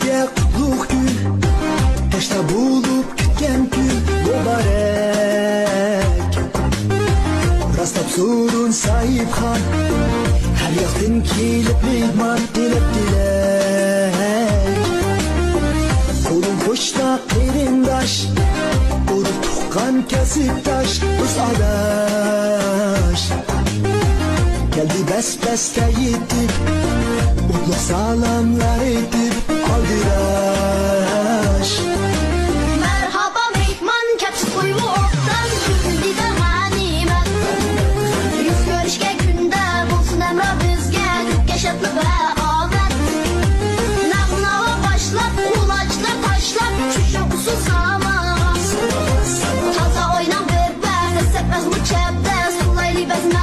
bizge kutluk gül, taşta bulup kütken gül mübarek. Rastap surun sahip han, her yakın kilip lidman dilep dilek. Kolun koşta erindaş, urup tukkan kesip taş uz adaş. Geldi bes beste yitip, mutluluk salamlar edip aldıraş. Merhaba mehman, kepsi koyulu oktan güldü de ganimet. Yüz görüşke günde bulsun emra bizge, kütke şetli ve afet. Nağnava başlap, kulaçlar taşlap, çüşe usul samas. Taza oynan verbe, sesepmez bu çepte, sulaylı bezme.